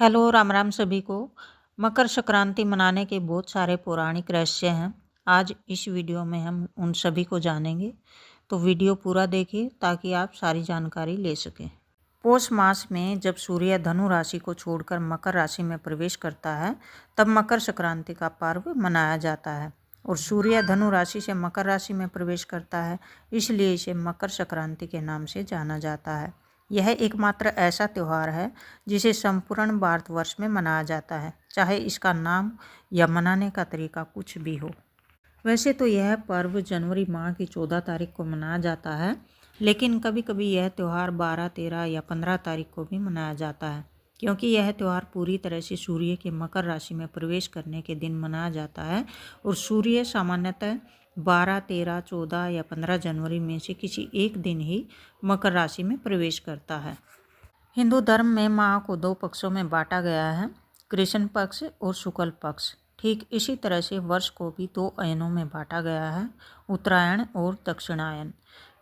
Hello, Ram Ram सभी को। मकर संक्रांति मनाने के बहुत सारे पौराणिक रहस्य हैं। आज इस वीडियो में हम उन सभी को जानेंगे, तो वीडियो पूरा देखिए ताकि आप सारी जानकारी ले सकें। पौष मास में जब सूर्य धनु राशि को छोड़कर मकर राशि में प्रवेश करता है, तब मकर संक्रांति का पर्व मनाया जाता है। और सूर्य धनु राशि से मकर राशि में प्रवेश करता है, इसलिए इसे मकर संक्रांति के नाम से जाना जाता है। यह एकमात्र ऐसा त्यौहार है जिसे संपूर्ण भारतवर्ष में मनाया जाता है, चाहे इसका नाम या मनाने का तरीका कुछ भी हो। वैसे तो यह पर्व जनवरी माह की 14 तारीख को मनाया जाता है, लेकिन कभी कभी यह त्यौहार 12, 13 या 15 तारीख को भी मनाया जाता है, क्योंकि यह त्यौहार पूरी तरह से सूर्य के मकर राशि में प्रवेश करने के दिन मनाया जाता है। और सूर्य सामान्यतः 12, 13, 14 या 15 जनवरी में से किसी एक दिन ही मकर राशि में प्रवेश करता है। हिंदू धर्म में माह को दो पक्षों में बांटा गया है, कृष्ण पक्ष और शुक्ल पक्ष। ठीक इसी तरह से वर्ष को भी दो अयनों में बांटा गया है, उत्तरायण और दक्षिणायन।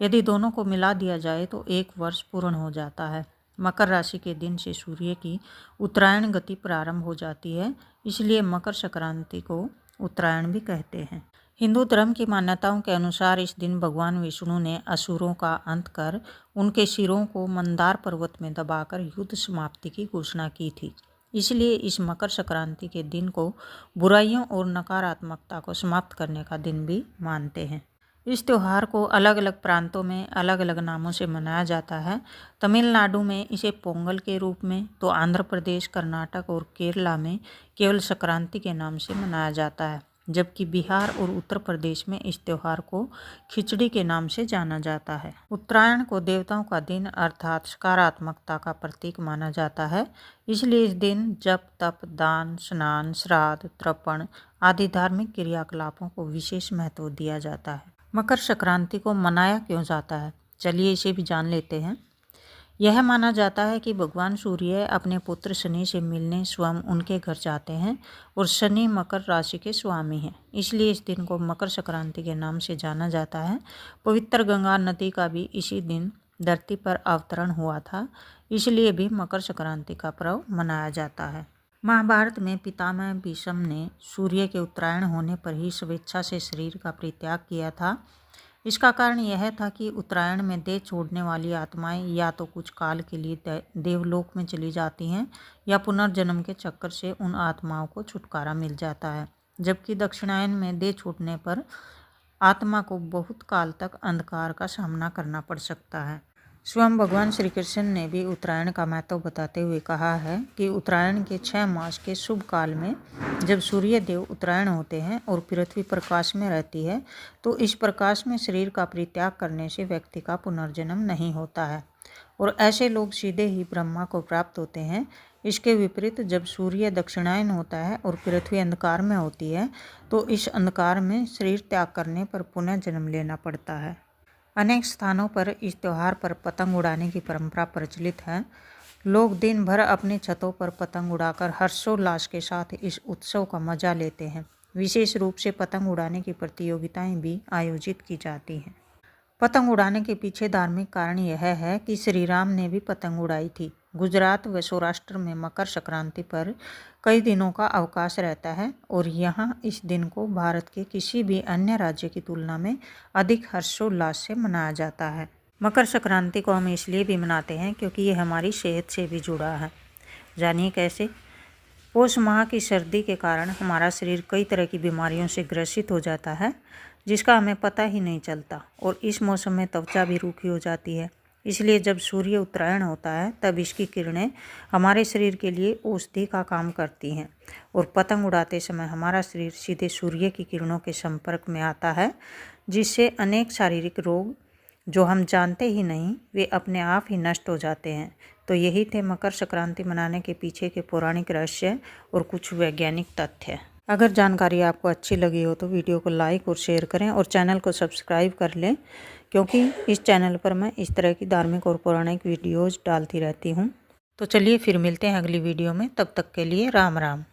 यदि दोनों को मिला दिया जाए तो एक वर्ष पूर्ण हो जाता है। मकर राशि के दिन से सूर्य की उत्तरायण गति प्रारंभ हो जाती है, इसलिए मकर संक्रांति को उत्तरायण भी कहते हैं। हिंदू धर्म की मान्यताओं के अनुसार इस दिन भगवान विष्णु ने असुरों का अंत कर उनके सिरों को मंदार पर्वत में दबाकर युद्ध समाप्ति की घोषणा की थी। इसलिए इस मकर संक्रांति के दिन को बुराइयों और नकारात्मकता को समाप्त करने का दिन भी मानते हैं। इस त्यौहार को अलग अलग प्रांतों में अलग अलग नामों से मनाया जाता है। तमिलनाडु में इसे पोंगल के रूप में, तो आंध्र प्रदेश, कर्नाटक और केरला में केवल संक्रांति के नाम से मनाया जाता है, जबकि बिहार और उत्तर प्रदेश में इस त्यौहार को खिचड़ी के नाम से जाना जाता है। उत्तरायण को देवताओं का दिन अर्थात सकारात्मकता का प्रतीक माना जाता है, इसलिए इस दिन जप, तप, दान, स्नान, श्राद्ध, तर्पण आदि धार्मिक क्रियाकलापों को विशेष महत्व दिया जाता है। मकर संक्रांति को मनाया क्यों जाता है, चलिए इसे भी जान लेते हैं। यह माना जाता है कि भगवान सूर्य अपने पुत्र शनि से मिलने स्वयं उनके घर जाते हैं और शनि मकर राशि के स्वामी हैं, इसलिए इस दिन को मकर संक्रांति के नाम से जाना जाता है। पवित्र गंगा नदी का भी इसी दिन धरती पर अवतरण हुआ था, इसलिए भी मकर संक्रांति का पर्व मनाया जाता है। महाभारत में पितामह भीष्म ने सूर्य के उत्तरायण होने पर ही स्वेच्छा से शरीर का परित्याग किया था। इसका कारण यह था कि उत्तरायण में देह छोड़ने वाली आत्माएं या तो कुछ काल के लिए देवलोक में चली जाती हैं या पुनर्जन्म के चक्कर से उन आत्माओं को छुटकारा मिल जाता है, जबकि दक्षिणायन में देह छूटने पर आत्मा को बहुत काल तक अंधकार का सामना करना पड़ सकता है। स्वयं भगवान श्री कृष्ण ने भी उत्तरायण का महत्व बताते हुए कहा है कि उत्तरायण के 6 मास के शुभ काल में जब सूर्य देव उत्तरायण होते हैं और पृथ्वी प्रकाश में रहती है, तो इस प्रकाश में शरीर का परित्याग करने से व्यक्ति का पुनर्जन्म नहीं होता है और ऐसे लोग सीधे ही ब्रह्मा को प्राप्त होते हैं। इसके विपरीत जब सूर्य दक्षिणायन होता है और पृथ्वी अंधकार में होती है, तो इस अंधकार में शरीर त्याग करने पर पुनः जन्म लेना पड़ता है। अनेक स्थानों पर इस त्यौहार पर पतंग उड़ाने की परंपरा प्रचलित है। लोग दिन भर अपनी छतों पर पतंग उड़ाकर हर्षोल्लास के साथ इस उत्सव का मजा लेते हैं। विशेष रूप से पतंग उड़ाने की प्रतियोगिताएं भी आयोजित की जाती हैं। पतंग उड़ाने के पीछे धार्मिक कारण यह है कि श्री राम ने भी पतंग उड़ाई थी। गुजरात व सौराष्ट्र में मकर संक्रांति पर कई दिनों का अवकाश रहता है और यहाँ इस दिन को भारत के किसी भी अन्य राज्य की तुलना में अधिक हर्षोल्लास से मनाया जाता है। मकर संक्रांति को हम इसलिए भी मनाते हैं क्योंकि ये हमारी सेहत से भी जुड़ा है। जानिए कैसे। पौष माह की सर्दी के कारण हमारा शरीर कई तरह की बीमारियों से ग्रसित हो जाता है, जिसका हमें पता ही नहीं चलता, और इस मौसम में त्वचा भी रूखी हो जाती है। इसलिए जब सूर्य उत्तरायण होता है तब इसकी किरणें हमारे शरीर के लिए औषधि का काम करती हैं और पतंग उड़ाते समय हमारा शरीर सीधे सूर्य की किरणों के संपर्क में आता है, जिससे अनेक शारीरिक रोग जो हम जानते ही नहीं वे अपने आप ही नष्ट हो जाते हैं। तो यही थे मकर संक्रांति मनाने के पीछे के पौराणिक रहस्य और कुछ वैज्ञानिक तथ्य। अगर जानकारी आपको अच्छी लगी हो तो वीडियो को लाइक और शेयर करें और चैनल को सब्सक्राइब कर लें, क्योंकि इस चैनल पर मैं इस तरह की धार्मिक और पौराणिक वीडियोज़ डालती रहती हूँ। तो चलिए फिर मिलते हैं अगली वीडियो में, तब तक के लिए राम राम।